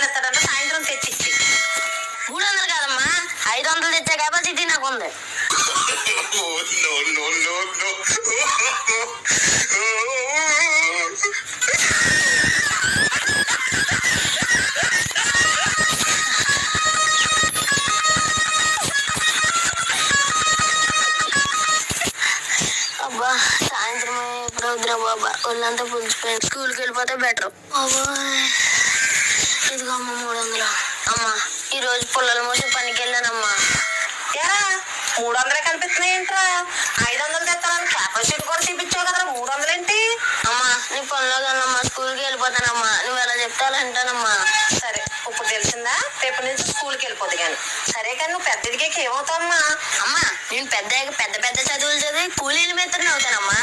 300 ఇస్తాడంటే సాయంత్రం తెచ్చిచ్చి. 300 కాదమ్మా, 500 తెచ్చే కెపాసిటీ నాకు ఉంది. అబ్బా సాయంత్రం ఎప్పుడు వద్దురా బాబా, ఒళ్ళంతా పులిచిపోయింది. స్కూల్కి వెళ్ళిపోతే బెటర్. ఇదిగో అమ్మ 300. అమ్మా ఈరోజు పుల్లల మోసి పనికి వెళ్ళానమ్మా. ఎరా 300 కనిపిస్తున్నాయి ఏంట్రా? 500 తెస్తానని కెపాసిటీ కూడా చూపించావు కదరా, 300 ఏంటి? అమ్మా నీ పనిలో కదమ్మా, స్కూల్కి వెళ్ళిపోతానమ్మా. నువ్వు ఎలా చెప్తే అలా వింటానమ్మా. సరే ఇప్పుడు తెలిసిందా, రేపు నుంచి స్కూల్కి వెళ్ళిపోదు కానీ. సరే కానీ నువ్వు పెద్ద ఎదిగాక ఏమవుతావమ్మా? అమ్మా నేను పెద్ద పెద్ద చదువులు చదివి కూలీల మిత్రుని అవుతానమ్మా.